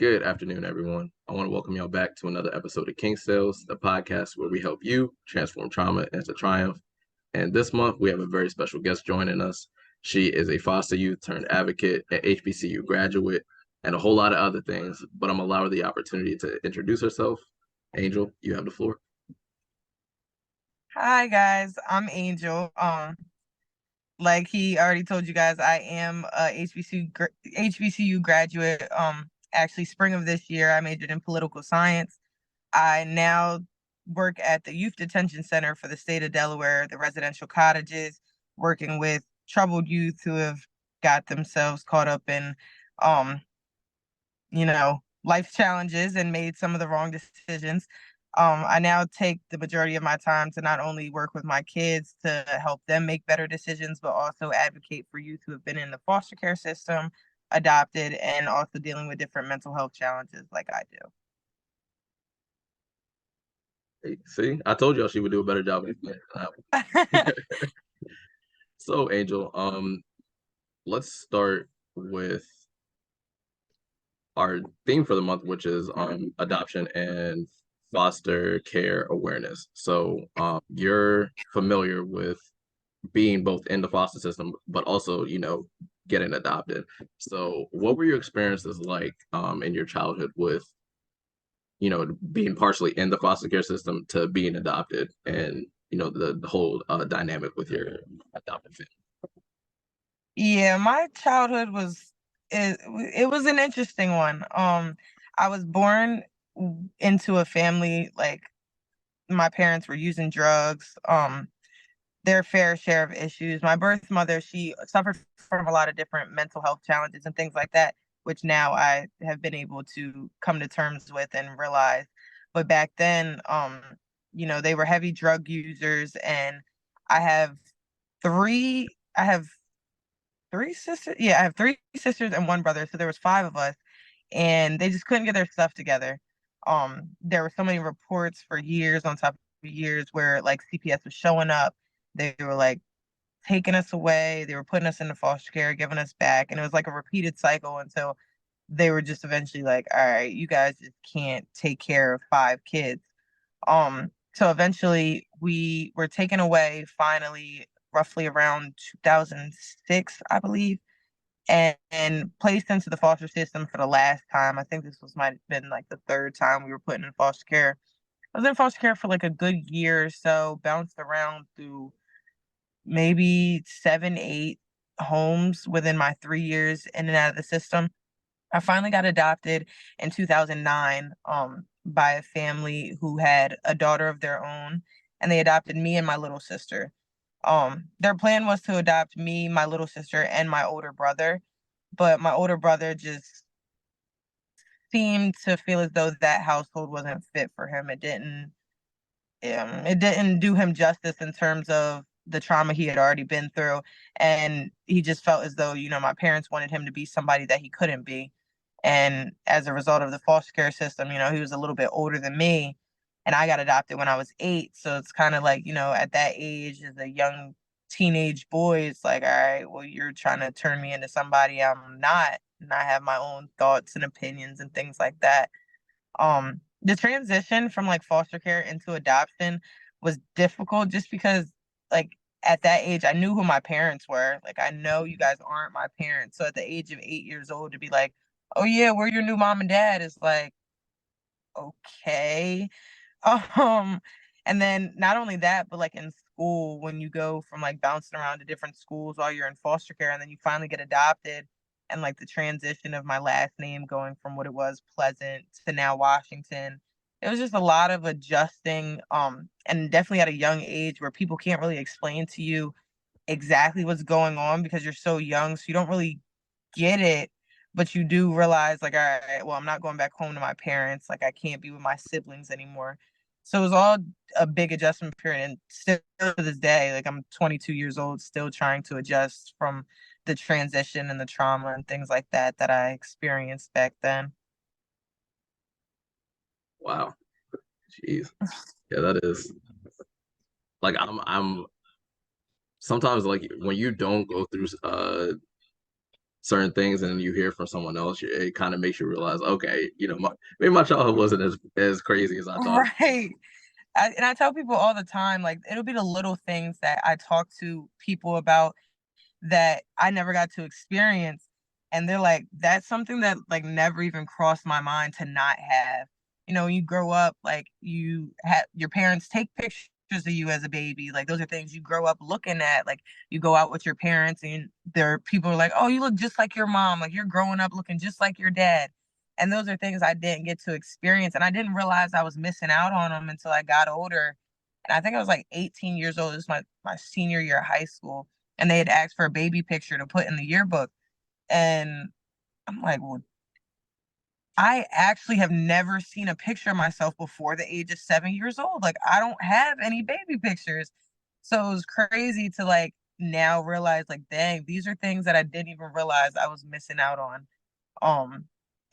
Good afternoon, everyone. I want to welcome y'all back to another episode of King Sales, the podcast where we help you transform trauma into triumph. And this month, we have a very special guest joining us. She is a foster youth turned advocate, an HBCU graduate, and a whole lot of other things. But I'm allowed the opportunity to introduce herself. Angel, you have the floor. Hi guys, I'm Angel. Like he already told you guys, I am a HBCU graduate. Actually, spring of this year, I majored in political science. I now work at the Youth Detention Center for the state of Delaware, the residential cottages, working with troubled youth who have got themselves caught up in, um, life challenges and made some of the wrong decisions. I now take the majority of my time to not only work with my kids to help them make better decisions, but also advocate for youth who have been in the foster care system, adopted, and also dealing with different mental health challenges like I do. Hey, see, I told y'all she would do a better job. So, Angel, let's start with our theme for the month, which is adoption and foster care awareness. So you're familiar with being both in the foster system, but also, getting adopted. So what were your experiences like in your childhood with, being partially in the foster care system to being adopted and, the whole dynamic with your adopted family? Yeah, my childhood it was an interesting one. I was born into a family like my parents were using drugs, their fair share of issues. My birth mother, she suffered from a lot of different mental health challenges and things like that, which now I have been able to come to terms with and realize. But back then, they were heavy drug users, and I have three. I have three sisters. Yeah, I have three sisters and one brother. So there was five of us, and they just couldn't get their stuff together. There were so many reports for years on top of years where like CPS was showing up. They were like taking us away. They were putting us into foster care, giving us back, and it was like a repeated cycle until they were just eventually like, "All right, you guys just can't take care of five kids." So eventually we were taken away finally roughly around 2006, I believe, and placed into the foster system for the last time. I think this was might have been like the third time we were put in foster care. I was in foster care for like a good year or so, bounced around through maybe 7, 8 homes within my 3 years in and out of the system. I finally got adopted in 2009 by a family who had a daughter of their own, and they adopted me and my little sister. Their plan was to adopt me, my little sister, and my older brother, but my older brother just seemed to feel as though that household wasn't fit for him. It didn't do him justice in terms of the trauma he had already been through, and he just felt as though my parents wanted him to be somebody that he couldn't be. And as a result of the foster care system, he was a little bit older than me, and I got adopted when I was 8. So it's kind of like, at that age, as a young teenage boy, it's like, all right, well, you're trying to turn me into somebody I'm not, and I have my own thoughts and opinions and things like that. The transition from like foster care into adoption was difficult just because like at that age I knew who my parents were. Like I know you guys aren't my parents. So at the age of 8 years old to be like, oh yeah, we're your new mom and dad is like, okay. Um, and then not only that, but like in school, when you go from like bouncing around to different schools while you're in foster care and then you finally get adopted, and like the transition of my last name going from what it was Pleasant to now Washington. It was just a lot of adjusting, and definitely at a young age where people can't really explain to you exactly what's going on because you're so young, so you don't really get it, but you do realize like, all right, well, I'm not going back home to my parents. Like I can't be with my siblings anymore. So it was all a big adjustment period. And still to this day, like I'm 22 years old, still trying to adjust from the transition and the trauma and things like that that I experienced back then. Wow. Jeez. Yeah, that is like I'm sometimes like when you don't go through certain things and you hear from someone else, it kind of makes you realize, okay, maybe my childhood wasn't as crazy as I thought. Right. And I tell people all the time, like it'll be the little things that I talk to people about that I never got to experience. And they're like, that's something that like never even crossed my mind to not have. When you grow up, like you have your parents take pictures of you as a baby. Like those are things you grow up looking at. Like you go out with your parents and there are people are like, oh, you look just like your mom. Like you're growing up looking just like your dad. And those are things I didn't get to experience. And I didn't realize I was missing out on them until I got older. And I think I was like 18 years old. This was my senior year of high school and they had asked for a baby picture to put in the yearbook. And I'm like, well, I actually have never seen a picture of myself before the age of 7 years old. Like, I don't have any baby pictures. So it was crazy to like now realize, like, dang, these are things that I didn't even realize I was missing out on. Um,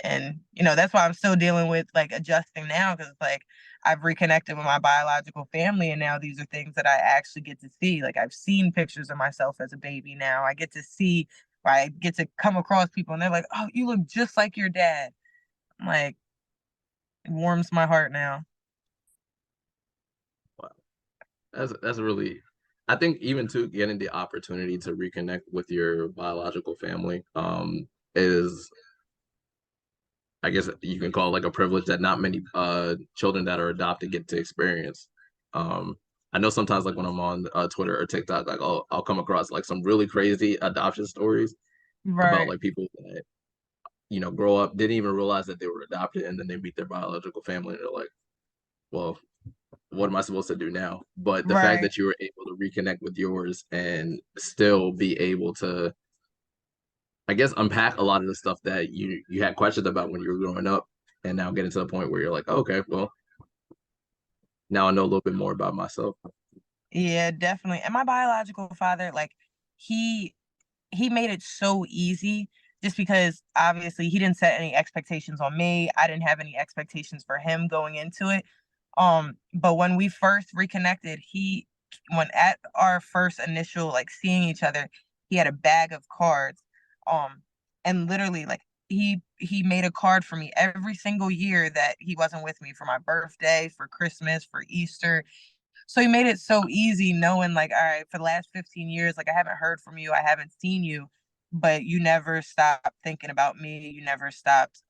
and that's why I'm still dealing with like adjusting now because it's like I've reconnected with my biological family, and now these are things that I actually get to see. Like I've seen pictures of myself as a baby now. I get to see, or I get to come across people, and they're like, "Oh, you look just like your dad." I'm like, it warms my heart now. Wow. That's really, I think even to getting the opportunity to reconnect with your biological family, is, I guess you can call it like a privilege that not many children that are adopted get to experience. Um, I know sometimes like when I'm on Twitter or TikTok, like I'll come across like some really crazy adoption stories about Right, like people that grow up didn't even realize that they were adopted, and then they meet their biological family and they're like, well, what am I supposed to do now? But the fact right. that you were able to reconnect with yours and still be able to, I guess, unpack a lot of the stuff that you had questions about when you were growing up, and now getting to the point where you're like, oh, okay, well, now I know a little bit more about myself. Yeah, definitely. And my biological father, like, he he made it so easy just because obviously he didn't set any expectations on me. I didn't have any expectations for him going into it. But when we first reconnected, when at our first initial like seeing each other, he had a bag of cards. Um, and literally like he made a card for me every single year that he wasn't with me for my birthday, for Christmas, for Easter. So he made it so easy knowing like, all right, for the last 15 years, like I haven't heard from you, I haven't seen you, but you never stopped thinking about me. You never stopped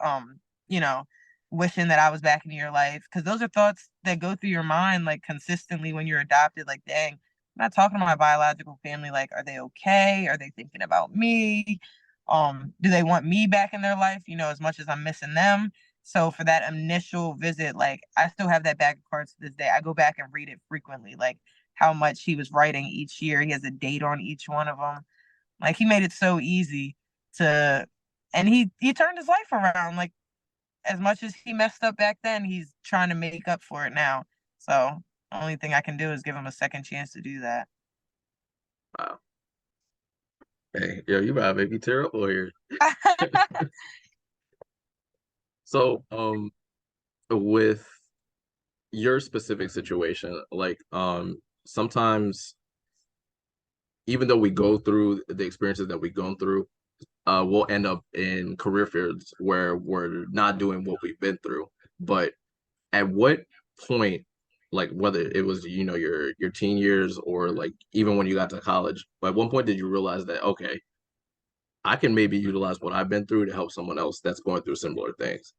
you know, wishing that I was back in your life. Cause those are thoughts that go through your mind like consistently when you're adopted, like, dang, I'm not talking to my biological family. Like, are they okay? Are they thinking about me? Do they want me back in their life, as much as I'm missing them? So for that initial visit, like I still have that bag of cards to this day. I go back and read it frequently, like how much he was writing each year. He has a date on each one of them. Like he made it so easy to, and he turned his life around. Like as much as he messed up back then, he's trying to make up for it now. So the only thing I can do is give him a second chance to do that. Wow. Hey, yo, you about to make me tear up over here. So, with your specific situation, like, sometimes even though we go through the experiences that we've gone through, we'll end up in career fields where we're not doing what we've been through. But at what point, like whether it was your teen years or like even when you got to college, at one point did you realize that okay, I can maybe utilize what I've been through to help someone else that's going through similar things?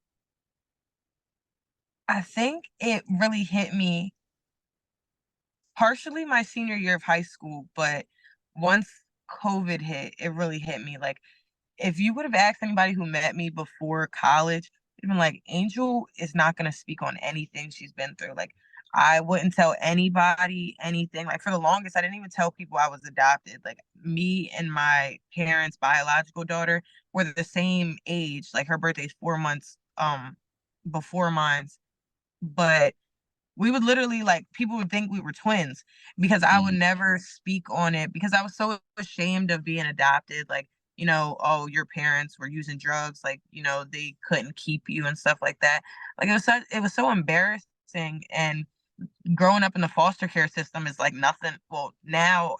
I think it really hit me partially my senior year of high school, but once COVID hit, it really hit me. Like if you would have asked anybody who met me before college, they'd been like, Angel is not going to speak on anything she's been through. Like, I wouldn't tell anybody anything. Like, for the longest, I didn't even tell people I was adopted. Like, me and my parents' biological daughter were the same age. Like, her birthday's 4 months before mine's. But we would literally like people would think we were twins because I would Mhm. never speak on it because I was so ashamed of being adopted. Like, oh, your parents were using drugs, like, they couldn't keep you and stuff like that. Like it was so embarrassing. And growing up in the foster care system is like nothing. Well, now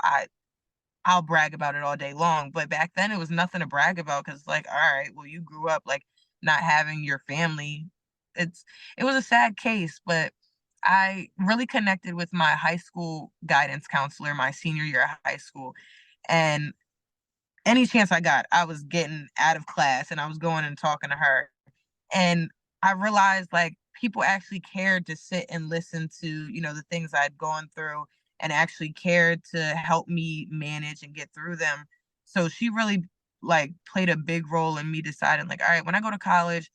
I'll brag about it all day long. But back then it was nothing to brag about because like, all right, well, you grew up like not having your family. It's it was a sad case, but I really connected with my high school guidance counselor my senior year of high school. And any chance I got, I was getting out of class and I was going and talking to her. And I realized like people actually cared to sit and listen to, the things I'd gone through and actually cared to help me manage and get through them. So she really like played a big role in me deciding like, all right, when I go to college,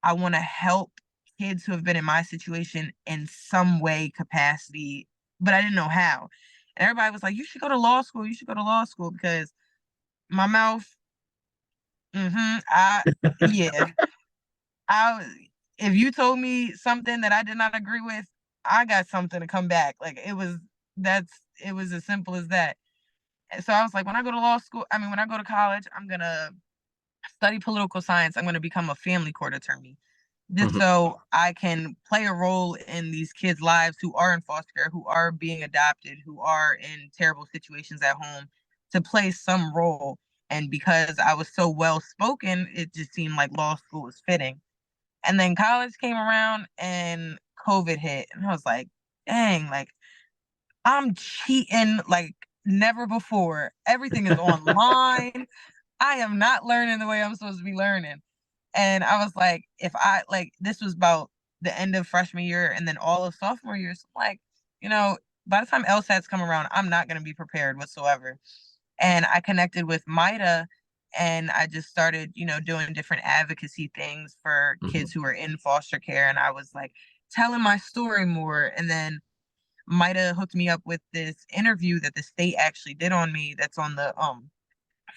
I want to help kids who have been in my situation in some way capacity, but I didn't know how. And everybody was like, you should go to law school. You should go to law school because my mouth, yeah, I if you told me something that I did not agree with, I got something to come back. Like it was as simple as that. And so I was like, when I go to law school, I mean, when I go to college, I'm gonna study political science. I'm gonna become a family court attorney, just Mhm. so I can play a role in these kids' lives who are in foster care, who are being adopted, who are in terrible situations at home, to play some role. And because I was so well spoken, it just seemed like law school was fitting. And then college came around and COVID hit. And I was like, dang, like I'm cheating like never before. Everything is online. I am not learning the way I'm supposed to be learning. And I was like, if I like this was about the end of freshman year and then all of sophomore year. So I'm like, by the time LSATs come around, I'm not gonna be prepared whatsoever. And I connected with Mida and I just started, doing different advocacy things for Mhm. kids who are in foster care. And I was like telling my story more. And then Mida hooked me up with this interview that the state actually did on me that's on the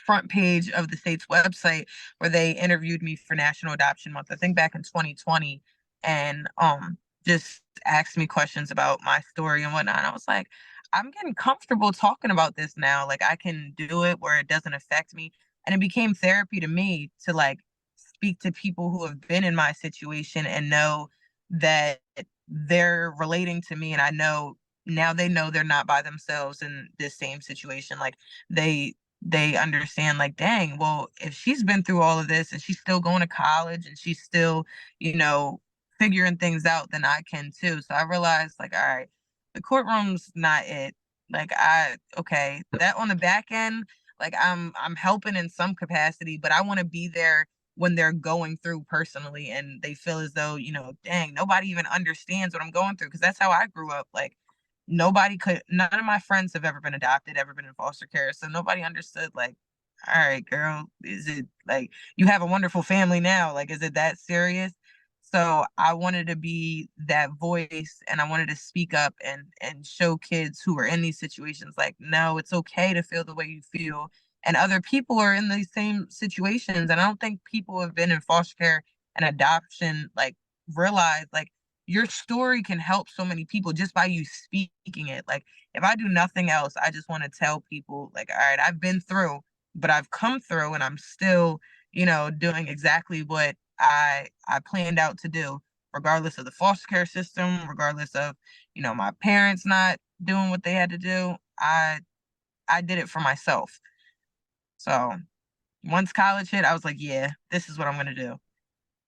front page of the state's website where they interviewed me for National Adoption Month, I think back in 2020, and just asked me questions about my story and whatnot. And I was like, I'm getting comfortable talking about this now. Like I can do it where it doesn't affect me. And it became therapy to me to like speak to people who have been in my situation and know that they're relating to me and I know now they know they're not by themselves in this same situation. Like they they understand like dang, well if she's been through all of this and she's still going to college and she's still you know figuring things out, then I can too. So I realized like, all right, the courtroom's not it. Like I okay, that on the back end, like I'm helping in some capacity, but I want to be there when they're going through personally and they feel as though, dang, nobody even understands what I'm going through. Cause that's how I grew up. Like none of my friends have ever been adopted, ever been in foster care. So nobody understood like, all right, girl, is it like you have a wonderful family now? Like, is it that serious? So I wanted to be that voice and I wanted to speak up and show kids who are in these situations like, no, it's okay to feel the way you feel. And other people are in these same situations. And I don't think people who have been in foster care and adoption like realize like your story can help so many people just by you speaking it. Like if I do nothing else, I just want to tell people like, all right, I've been through, but I've come through and I'm still, doing exactly what I planned out to do, regardless of the foster care system, regardless of, my parents not doing what they had to do. I did it for myself. So once college hit, I was like, yeah, this is what I'm gonna do.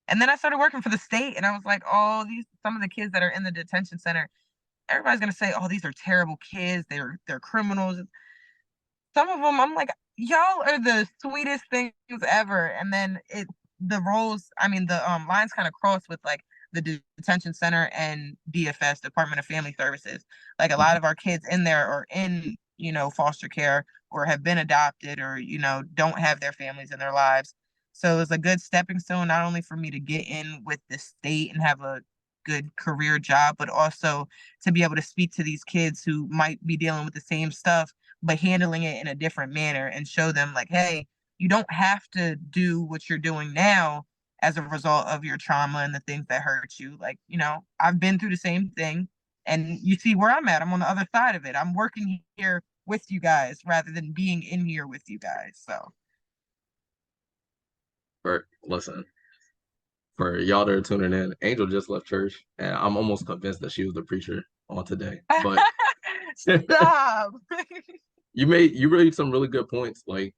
And then I started working for the state and I was like, oh, these some of the kids that are in the detention center, everybody's gonna say, oh, these are terrible kids, they're criminals. Some of them, I'm like, y'all are the sweetest things ever. And then the roles, I mean, the lines kind of cross with like the detention center and DFS, Department of Family Services. Like a lot Mhm. of our kids in there are in, foster care or have been adopted or, don't have their families in their lives. So it was a good stepping stone, not only for me to get in with the state and have a good career job, but also to be able to speak to these kids who might be dealing with the same stuff but handling it in a different manner and show them like, hey, you don't have to do what you're doing now as a result of your trauma and the things that hurt you. Like, I've been through the same thing and you see where I'm at. I'm on the other side of it. I'm working here with you guys rather than being in here with you guys. So For listen, for y'all that are tuning in, Angel just left church, and I'm almost convinced that she was the preacher on today. But stop. you made some really good points. Like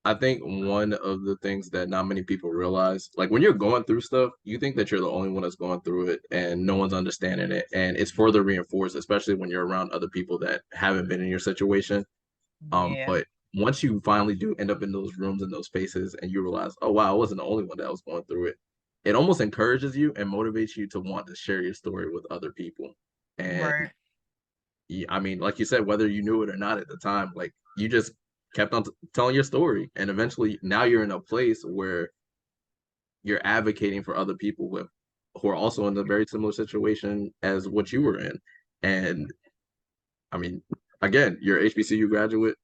I think one of the things that not many people realize, like when you're going through stuff, you think that you're the only one that's going through it and no one's understanding it. And it's further reinforced, especially when you're around other people that haven't been in your situation. Yeah, But once you finally do end up in those rooms and those spaces and you realize, oh wow, I wasn't the only one that was going through it, it almost encourages you and motivates you to want to share your story with other people. And right, I mean, like you said, whether you knew it or not at the time, like you just kept on telling your story, and eventually now you're in a place where you're advocating for other people with who are also in a very similar situation as what you were in. And I mean, again, you're HBCU graduate.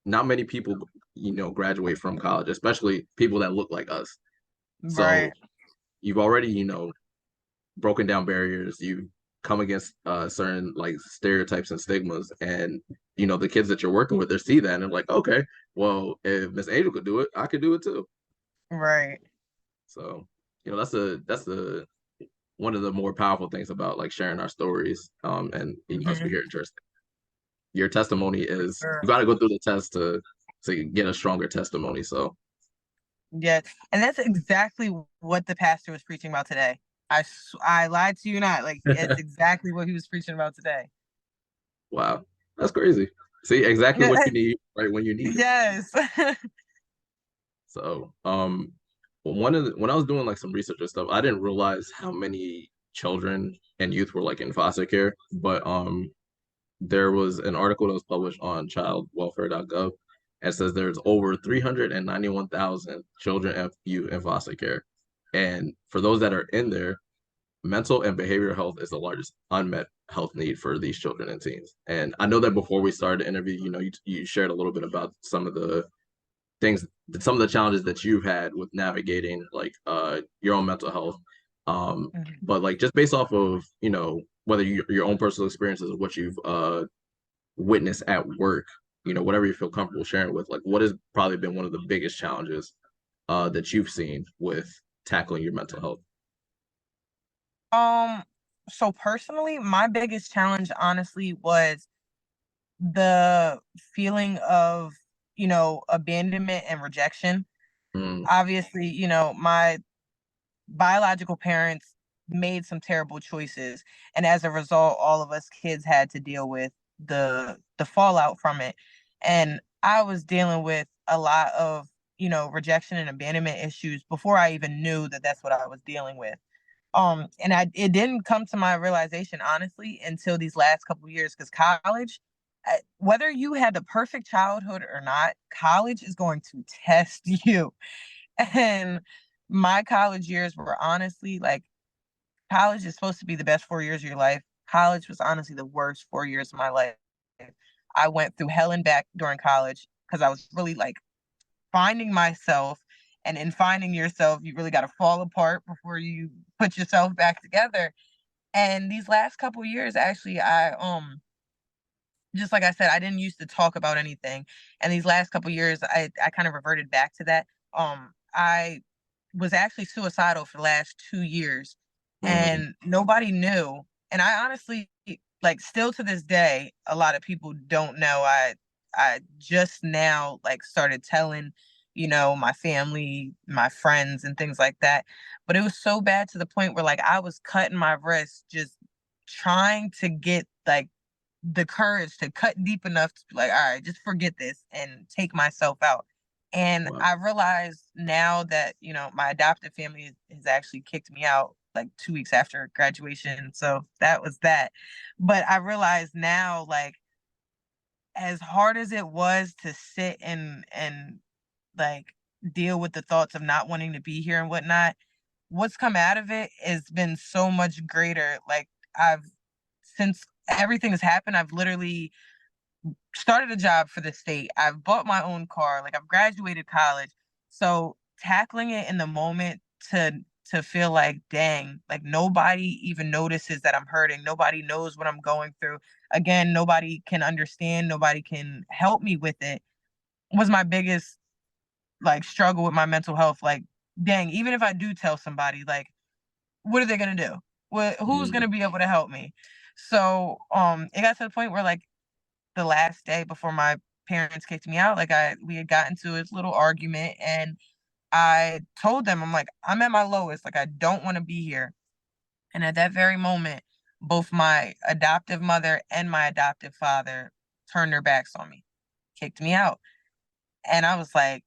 Not many people, graduate from college, especially people that look like us. So right, you've already, broken down barriers. You come against certain like stereotypes and stigmas, and the kids that you're working with, they see that and they're like, okay, well, if Miss Angel could do it, I could do it too. right. So that's the one of the more powerful things about like sharing our stories, and as we Mhm. hear it, your testimony For is sure. you got to go through the test to get a stronger testimony. So Yeah, and that's exactly what the pastor was preaching about today. I lied to you not. Like it's exactly what he was preaching about today. wow, that's crazy. See, exactly what you need right when you need it. Yes. So, when I was doing like some research and stuff, I didn't realize how many children and youth were like in foster care. But there was an article that was published on childwelfare.gov and says there's over 391,000 children and youth in foster care. And for those that are in there, mental and behavioral health is the largest unmet health need for these children and teens. And I know that before we started the interview, you shared a little bit about things some of the challenges that you've had with navigating like your own mental health, Mhm. but like just based off of whether your own personal experiences or what you've witnessed at work, whatever you feel comfortable sharing with, like what has probably been one of the biggest challenges that you've seen with tackling your mental health. Um, so personally, my biggest challenge honestly was the feeling of, abandonment and rejection. Mm, Obviously, my biological parents made some terrible choices, and as a result all of us kids had to deal with the fallout from it. And I was dealing with a lot of, rejection and abandonment issues before I even knew that that's what I was dealing with. And it didn't come to my realization honestly until these last couple years, because college, whether you had the perfect childhood or not, college is going to test you. And my college years were honestly like, college is supposed to be the best 4 years of your life. College was honestly the worst 4 years of my life. I went through hell and back during college because I was really like finding myself. And in finding yourself, you really got to fall apart before you put yourself back together. And these last couple years, actually, just like I said, I didn't used to talk about anything. And these last couple years, I kind of reverted back to that. I was actually suicidal for the last 2 years, mm, and nobody knew. And I honestly, like, still to this day, a lot of people don't know. I just now like started telling, my family, my friends, and things like that. But it was so bad to the point where like I was cutting my wrist just trying to get like the courage to cut deep enough to be like, all right, just forget this and take myself out. And wow. I realized now that, my adoptive family has actually kicked me out like 2 weeks after graduation. So that was that. But I realize now, like, as hard as it was to sit and like deal with the thoughts of not wanting to be here and whatnot, what's come out of it has been so much greater. Like I've since everything has happened, I've literally started a job for the state. I've bought my own car. Like I've graduated college. So tackling it in the moment to feel like, dang, like nobody even notices that I'm hurting. Nobody knows what I'm going through. Again, nobody can understand. Nobody can help me with it. Was my biggest like struggle with my mental health. Like, dang, even if I do tell somebody, like, what are they gonna do? Who's Mm, gonna be able to help me? So it got to the point where like the last day before my parents kicked me out. Like we had gotten into a little argument, and I told them, I'm like, I'm at my lowest. Like, I don't want to be here. And at that very moment, both my adoptive mother and my adoptive father turned their backs on me, kicked me out. And I was like,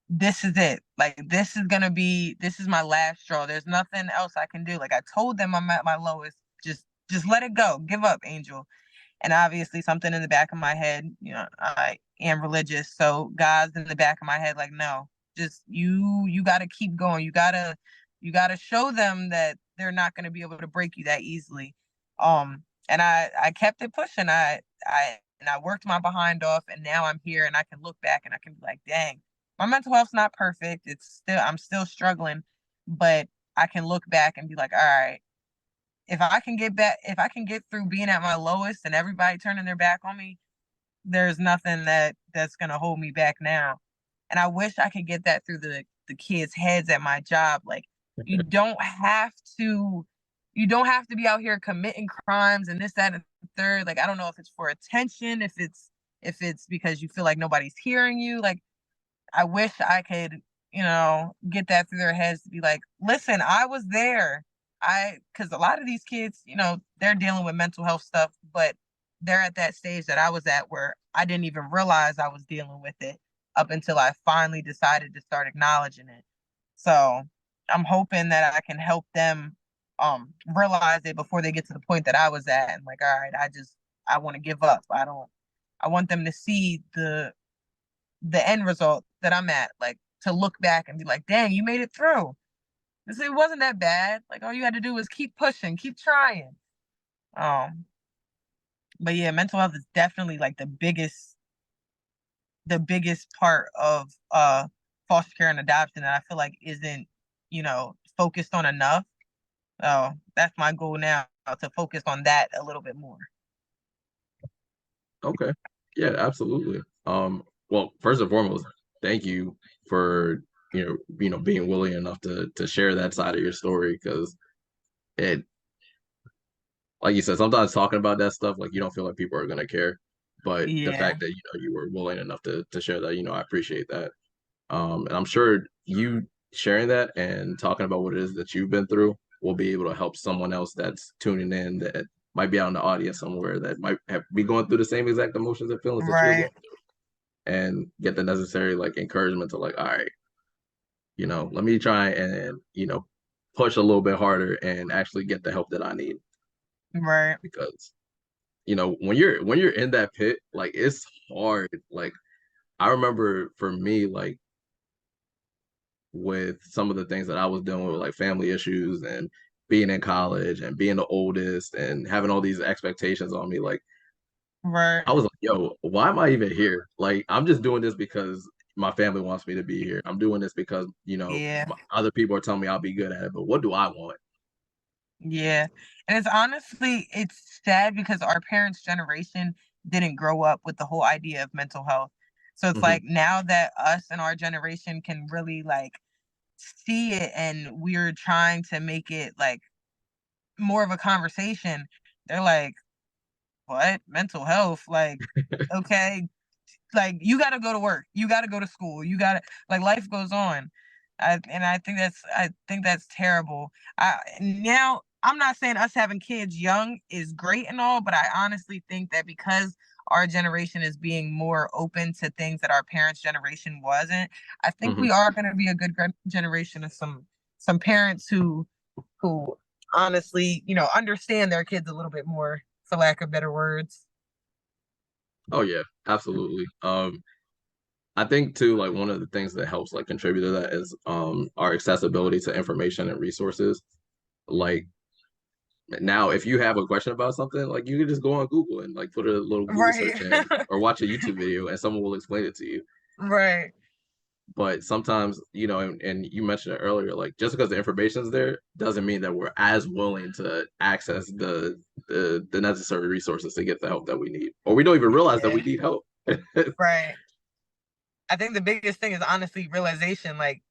this is it. Like, this is my last straw. There's nothing else I can do. Like, I told them I'm at my lowest. Just let it go. Give up, Angel. And obviously something in the back of my head, I am religious, so God's in the back of my head, like, no, just you got to keep going. You got to show them that they're not going to be able to break you that easily. And I kept it pushing. I worked my behind off, and now I'm here, and I can look back and I can be like, dang, my mental health's not perfect. I'm still struggling, but I can look back and be like, all right, if I can get through being at my lowest and everybody turning their back on me, there's nothing that's gonna hold me back now. And I wish I could get that through the kids' heads at my job. Like, you don't have to you don't have to be out here committing crimes and this, that, and the third. Like, I don't know if it's for attention, if it's because you feel like nobody's hearing you. Like, I wish I could, get that through their heads to be like, listen, I was there. Because a lot of these kids, they're dealing with mental health stuff, but they're at that stage that I was at where I didn't even realize I was dealing with it up until I finally decided to start acknowledging it. So I'm hoping that I can help them realize it before they get to the point that I was at. And like, all right, I want to give up. I want them to see the end result that I'm at, like, to look back and be like, dang, you made it through. It wasn't that bad. Like, all you had to do was keep pushing, keep trying. Um, but yeah, mental health is definitely like the biggest part of foster care and adoption that I feel like isn't, focused on enough. So that's my goal now, to focus on that a little bit more. Okay. Yeah, absolutely. Well, first and foremost, thank you for being willing enough to share that side of your story because it, like you said, sometimes talking about that stuff, like you don't feel like people are gonna care, but the Yeah, fact that you were willing enough to share that, I appreciate that. And I'm sure you sharing that and talking about what it is that you've been through will be able to help someone else that's tuning in that might be out in the audience somewhere that might be going through the same exact emotions and feelings that you're right, going through and get the necessary like encouragement to like, all right, let me try and, push a little bit harder and actually get the help that I need right, because, when you're in that pit, like it's hard. Like I remember for me, like with some of the things that I was dealing with, like family issues and being in college and being the oldest and having all these expectations on me, like right. I was like, yo, why am I even here? Like, I'm just doing this because my family wants me to be here. I'm doing this because, Yeah, other people are telling me I'll be good at it, but what do I want? yeah. And it's sad because our parents' generation didn't grow up with the whole idea of mental health. So it's Hmm. like now that us and our generation can really like see it, and we're trying to make it like more of a conversation, they're like, what? Mental health? Like, okay, like, you got to go to work, you got to go to school, you got to, like, life goes on. I think that's terrible. Now I'm not saying us having kids young is great and all, but I honestly think that because our generation is being more open to things that our parents generation wasn't, I think Hmm. we are going to be a good generation of some parents who honestly, understand their kids a little bit more, for lack of better words. Oh yeah, absolutely. I think too, like one of the things that helps like contribute to that is our accessibility to information and resources. Like now, if you have a question about something, like you can just go on Google and like put a little Google Right. search in or watch a YouTube video and someone will explain it to you. Right. But sometimes, and you mentioned it earlier, like just because the information's there doesn't mean that we're as willing to access the necessary resources to get the help that we need. Or we don't even realize that we Yeah. need help. Right. I think the biggest thing is honestly realization. Like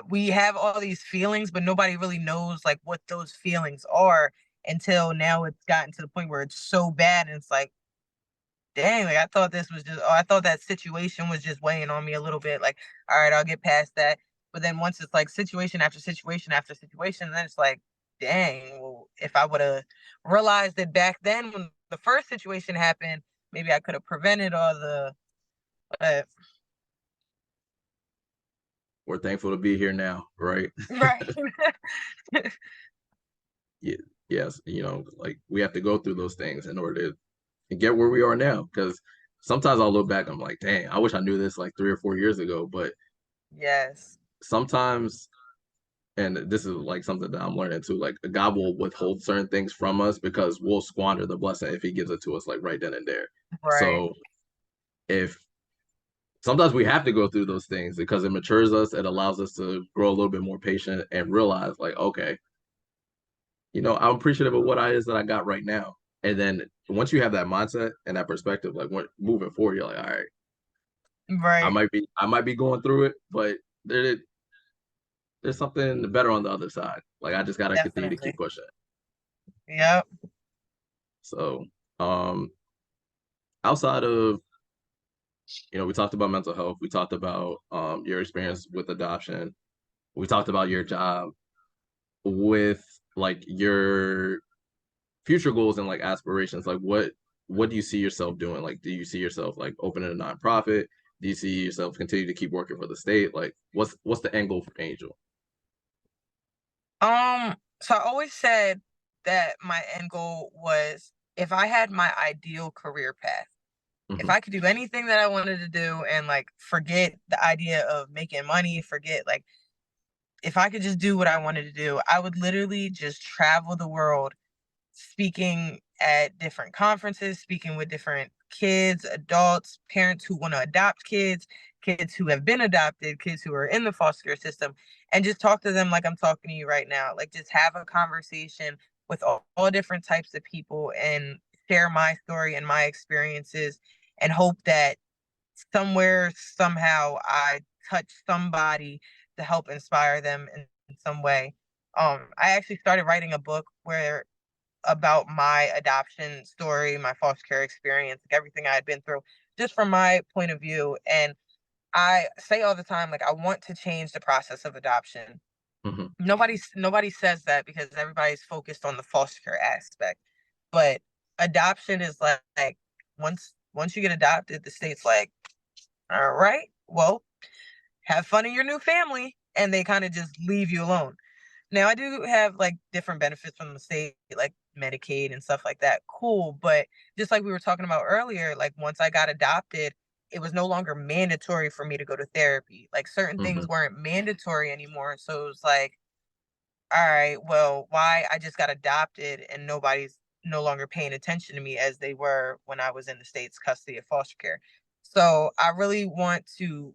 we have all these feelings, but nobody really knows like what those feelings are until now it's gotten to the point where it's so bad, and it's like, dang, like I thought this was just, oh, I thought that situation was just weighing on me a little bit. Like, all right, I'll get past that. But then once it's like situation after situation after situation, then it's like, dang, well, if I would have realized it back then when the first situation happened, maybe I could have prevented all the, uh, We're thankful to be here now, right? right. Yeah, yes, like we have to go through those things in order to get where we are now. Because sometimes I'll look back, I'm like, dang, I wish I knew this like 3 or 4 years ago. But Yes. sometimes, and this is like something that I'm learning too, like God will withhold certain things from us because we'll squander the blessing if He gives it to us like right then and there. Right. So if sometimes we have to go through those things because it matures us, it allows us to grow a little bit more patient and realize like, okay, I'm appreciative of what I is that I got right now. And then once you have that mindset and that perspective, like when moving forward, you're like, all right, Right. I might be going through it, but there's something better on the other side. Like I just gotta continue to keep Definitely. pushing. Yep. So um outside of, we talked about mental health, we talked about your experience with adoption, we talked about your job with like your future goals and like aspirations. Like what do you see yourself doing? Like do you see yourself like opening a nonprofit? Do you see yourself continue to keep working for the state? Like what's the end goal for Angel? So I always said that my end goal was if I had my ideal career path, if Hmm. I could do anything that I wanted to do and like forget the idea of making money, forget like if I could just do what I wanted to do, I would literally just travel the world speaking at different conferences, speaking with different kids, adults, parents who want to adopt kids, kids who have been adopted, kids who are in the foster care system, and just talk to them like I'm talking to you right now. Like just have a conversation with all different types of people and share my story and my experiences and hope that somewhere, somehow I touch somebody to help inspire them in some way. I actually started writing a book where about my adoption story, my foster care experience, like everything I had been through, just from my point of view. And I say all the time, like I want to change the process of adoption. Hmm. Nobody says that because everybody's focused on the foster care aspect. But adoption is like once you get adopted, the state's like, all right, well, have fun in your new family. And they kind of just leave you alone. Now I do have like different benefits from the state, like Medicaid and stuff like that. Cool. But just like we were talking about earlier, like once I got adopted, it was no longer mandatory for me to go to therapy. Like certain Hmm. things weren't mandatory anymore. So it was like, all right, well, why I just got adopted and nobody's no longer paying attention to me as they were when I was in the state's custody of foster care. So I really want to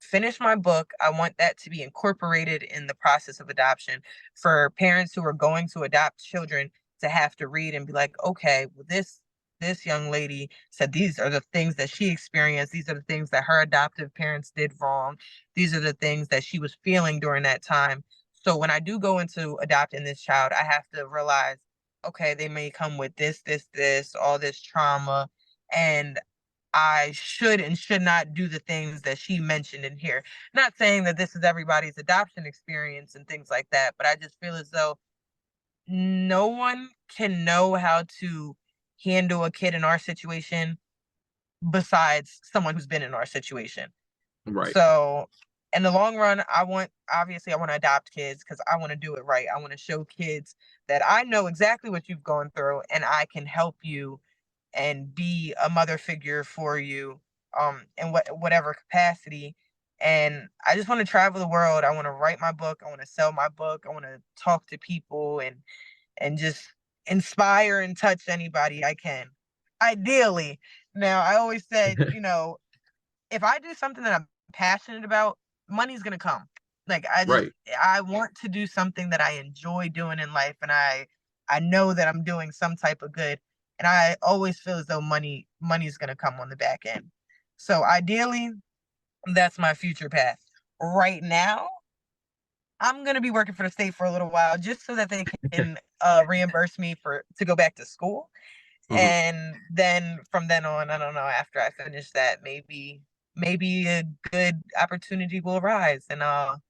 finish my book. I want that to be incorporated in the process of adoption for parents who are going to adopt children to have to read and be like, okay, well, this young lady said these are the things that she experienced. These are the things that her adoptive parents did wrong. These are the things that she was feeling during that time. So when I do go into adopting this child, I have to realize, okay, they may come with this, all this trauma. And I should and should not do the things that she mentioned in here. Not saying that this is everybody's adoption experience and things like that, but I just feel as though no one can know how to handle a kid in our situation besides someone who's been in our situation. Right. So, in the long run, I want to adopt kids because I want to do it right. I want to show kids that I know exactly what you've gone through and I can help you and be a mother figure for you in whatever capacity. And I just want to travel the world. I want to write my book. I want to sell my book. I want to talk to people and just inspire and touch anybody I can. Ideally. Now, I always said, if I do something that I'm passionate about, money's gonna come. Like Right. I want to do something that I enjoy doing in life and I know that I'm doing some type of good. And I always feel as though money's gonna come on the back end. So ideally, that's my future path. Right now, I'm gonna be working for the state for a little while just so that they can reimburse me for to go back to school Hmm. And then from then on, I don't know, after I finish that, maybe a good opportunity will arise and I'll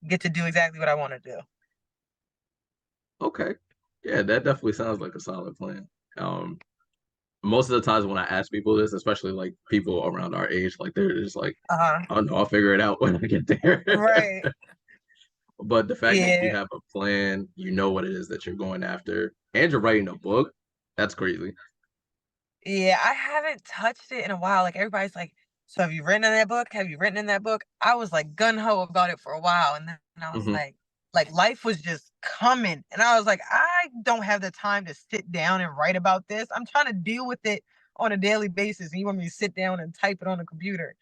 get to do exactly what I want to do. Okay. Yeah, that definitely sounds like a solid plan. Um, Most of the times when I ask people this, especially like people around our age, like they're just like, Uh-huh. "Oh no, I'll figure it out when I get there." Right. But the fact that you Yeah. have a plan, you know what it is that you're going after, and you're writing a book, that's crazy. Yeah, I haven't touched it in a while. Like everybody's like, "So have you written in that book? Have you written in that book?" I was like gun ho about it for a while, and then I was Hmm. like life was just coming, and I was like, I don't have the time to sit down and write about this. I'm trying to deal with it on a daily basis, and you want me to sit down and type it on the computer.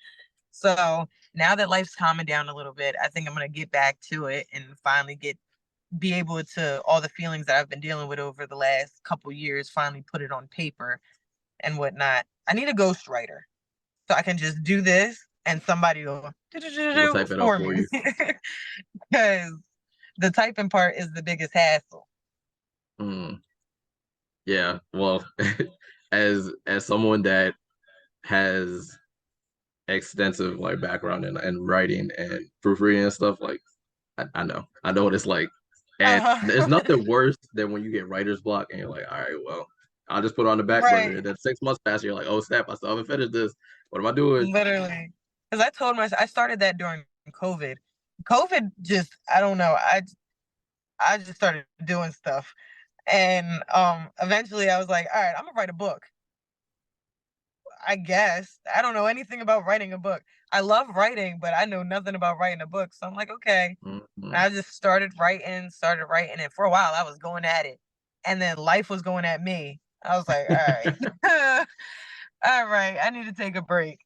So now that life's calming down a little bit, I think I'm gonna get back to it and finally get be able to all the feelings that I've been dealing with over the last couple years, finally put it on paper and whatnot. I need a ghostwriter so I can just do this and somebody will We'll type it up for for me you. because the typing part is the biggest hassle. Mm, yeah. Well, as someone that has extensive like background in writing and proofreading and stuff, like I know what it's like. And there's Uh-huh. nothing worse than when you get writer's block and you're like, all right, well, I'll just put it on the back burner. Right. And then 6 months pass, you're like, oh snap, I still haven't finished this. What am I doing? Literally. Because I told myself I started that during COVID. COVID just I don't know. I just started doing stuff. And eventually I was like, all right, I'm gonna write a book. I guess. I don't know anything about writing a book. I love writing, but I know nothing about writing a book. So I'm like, okay. And Mhm. I just started writing, and for a while I was going at it. And then life was going at me. I was like, all right. All right, I need to take a break.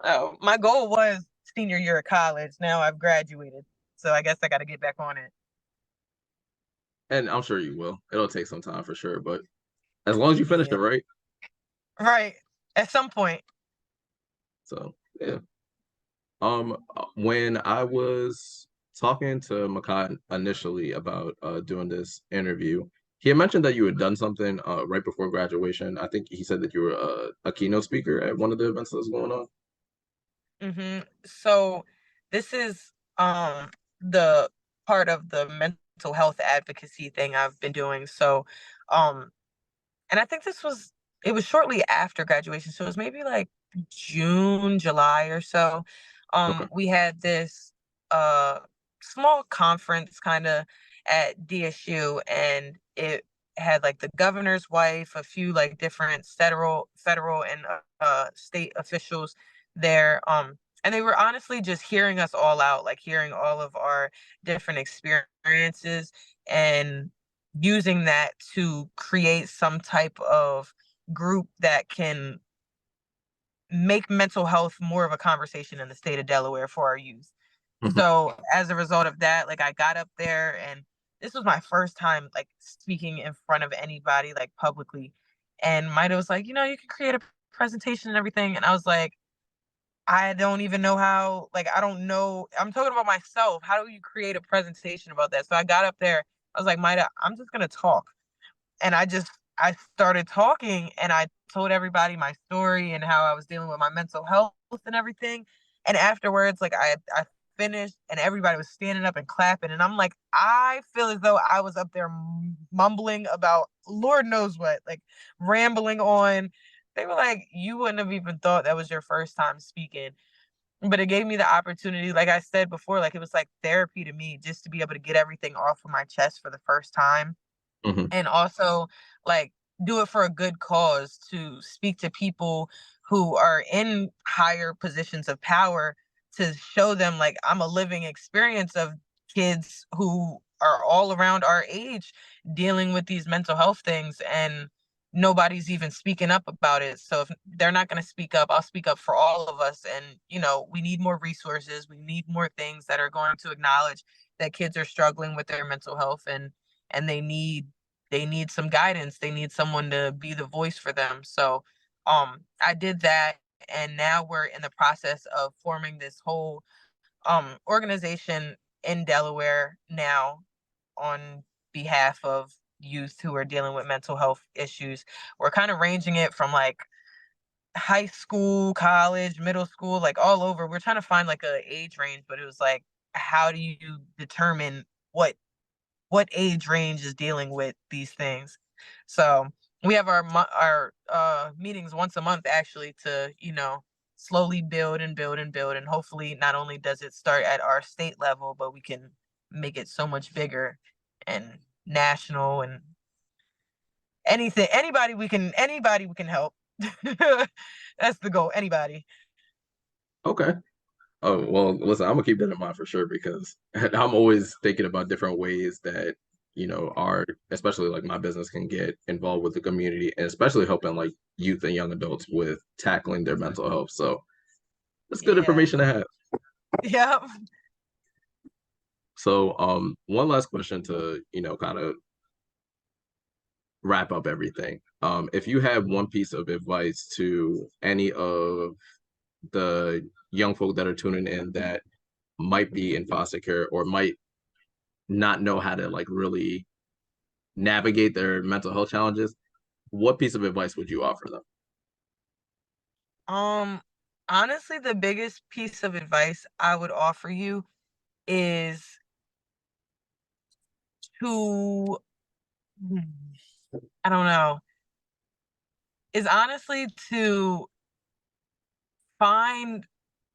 Oh, my goal was senior year of college. Now I've graduated. So I guess I gotta get back on it. And I'm sure you will. It'll take some time for sure, but as long as you finish it Yeah. right. Right. At some point. So yeah. When I was talking to Makai initially about doing this interview, he had mentioned that you had done something right before graduation. I think he said that you were a keynote speaker at one of the events that was going on. So this is the part of the mental health advocacy thing I've been doing. So um and I think it was shortly after graduation. So it was maybe like June, July or so. Okay. We had this uh small conference kind of at DSU, and it had like the governor's wife, a few like different federal and state officials there. And they were honestly just hearing us all out, like hearing all of our different experiences and using that to create some type of group that can make mental health more of a conversation in the state of Delaware for our youth. Mhm. So as a result of that, like I got up there and this was my first time like speaking in front of anybody like publicly. And Maida was like, you can create a presentation and everything. And I was like, I don't even know how, like, I don't know. I'm talking about myself. How do you create a presentation about that? So I got up there. I was like, Maida, I'm just going to talk. And I started talking and I told everybody my story and how I was dealing with my mental health and everything. And afterwards, like I finished and everybody was standing up and clapping. And I'm like, I feel as though I was up there mumbling about Lord knows what, like rambling on. They were like, you wouldn't have even thought that was your first time speaking. But it gave me the opportunity, like I said before, like it was like therapy to me just to be able to get everything off of my chest for the first time, Mhm. and also like do it for a good cause, to speak to people who are in higher positions of power, to show them like I'm a living experience of kids who are all around our age dealing with these mental health things, and nobody's even speaking up about it. So if they're not going to speak up, I'll speak up for all of us. And we need more resources, we need more things that are going to acknowledge that kids are struggling with their mental health, and they need some guidance. They need someone to be the voice for them. So I did that, and now we're in the process of forming this whole organization in Delaware now on behalf of youth who are dealing with mental health issues. We're kind of ranging it from like high school, college, middle school, like all over. We're trying to find like a age range, but it was like, how do you determine what age range is dealing with these things? So we have our meetings once a month actually to, slowly build and build and build, and hopefully not only does it start at our state level, but we can make it so much bigger and national and anything anybody we can help. That's the goal. Anybody. Okay. Oh, well, listen, I'm gonna keep that in mind for sure because I'm always thinking about different ways that, our, especially like my business can get involved with the community and especially helping like youth and young adults with tackling their mental health. So that's good Yeah. information to have. Yep. So, one last question to, kind of wrap up everything. If you had one piece of advice to any of the young folk that are tuning in that might be in foster care or might not know how to like really navigate their mental health challenges, what piece of advice would you offer them? Um, Honestly, the biggest piece of advice I would offer you is to, hmm, I don't know, is honestly to find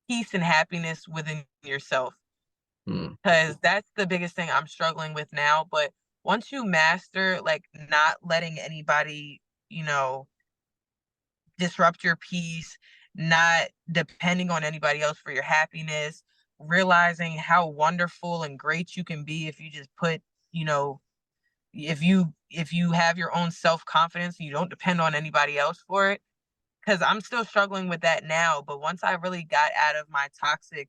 peace and happiness within yourself. Hmm. Because that's the biggest thing I'm struggling with now. But once you master, like, not letting anybody, you know, disrupt your peace, not depending on anybody else for your happiness, realizing how wonderful and great you can be if you just put, you know, if you have your own self-confidence, you don't depend on anybody else for it, because I'm still struggling with that now. But once I really got out of my toxic,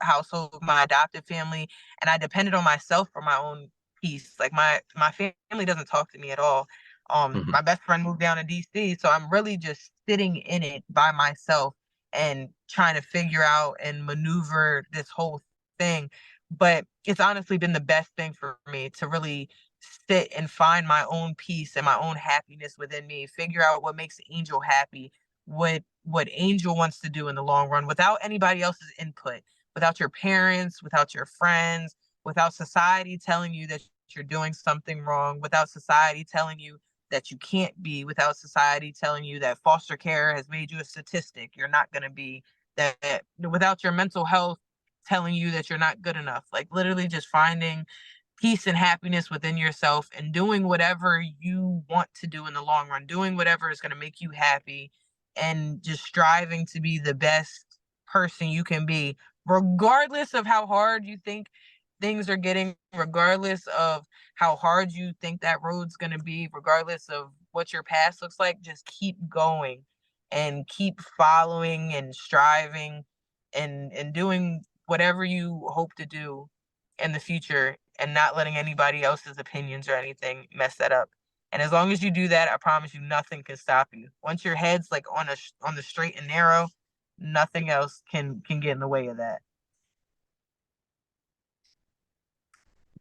household with my adopted family, and I depended on myself for my own peace. Like my family doesn't talk to me at all. Mhm. My best friend moved down to DC, so I'm really just sitting in it by myself and trying to figure out and maneuver this whole thing. But it's honestly been the best thing for me to really sit and find my own peace and my own happiness within me, figure out what makes Angel happy, what Angel wants to do in the long run without anybody else's input, without your parents, without your friends, without society telling you that you're doing something wrong, without society telling you that you can't be, without society telling you that foster care has made you a statistic, you're not going to be, that without your mental health telling you that you're not good enough. Like literally just finding peace and happiness within yourself and doing whatever you want to do in the long run, doing whatever is going to make you happy, and just striving to be the best person you can be, regardless of how hard you think things are getting, regardless of how hard you think that road's going to be, regardless of what your past looks like. Just keep going and keep following and striving and doing whatever you hope to do in the future, and not letting anybody else's opinions or anything mess that up. And as long as you do that, I promise you nothing can stop you. Once your head's like on the straight and narrow, nothing else can get in the way of that.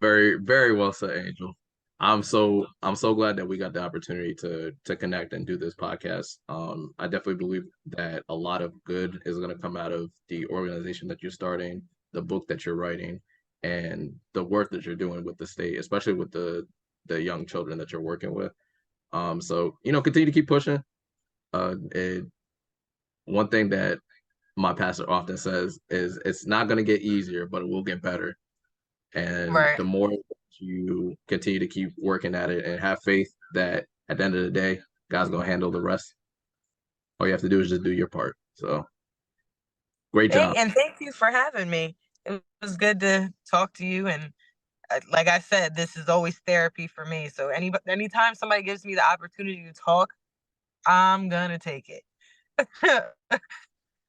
Very, very well said, Angel. I'm so glad that we got the opportunity to connect and do this podcast. I definitely believe that a lot of good is going to come out of the organization that you're starting, the book that you're writing, and the work that you're doing with the state, especially with the young children that you're working with. So continue to keep pushing. One thing that my pastor often says is it's not going to get easier, but it will get better. And Right. the more you continue to keep working at it and have faith that at the end of the day, God's gonna handle the rest. All you have to do is just do your part. So great job. Thank you for having me. It was good to talk to you, and like I said, this is always therapy for me. So anytime somebody gives me the opportunity to talk, I'm gonna take it.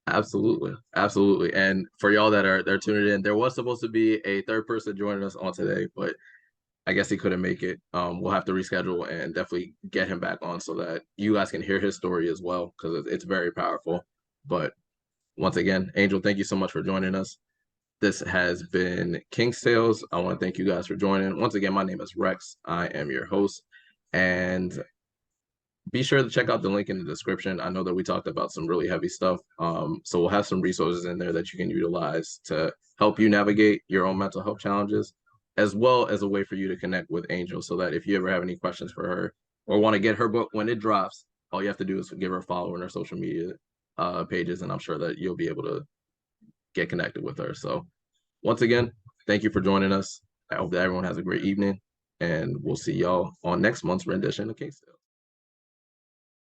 Absolutely. Absolutely. And for y'all that are they're tuning in, there was supposed to be a third person joining us on today, but I guess he couldn't make it. We'll have to reschedule and definitely get him back on so that you guys can hear his story as well, because it's very powerful. But once again, Angel, thank you so much for joining us. This has been King's Tales. I want to thank you guys for joining. Once again, my name is Rex. I am your host. And be sure to check out the link in the description. I know that we talked about some really heavy stuff. So we'll have some resources in there that you can utilize to help you navigate your own mental health challenges, as well as a way for you to connect with Angel so that if you ever have any questions for her or want to get her book when it drops, all you have to do is give her a follow on her social media pages, and I'm sure that you'll be able to get connected with her. So once again, thank you for joining us. I hope that everyone has a great evening, and we'll see y'all on next month's rendition of Case.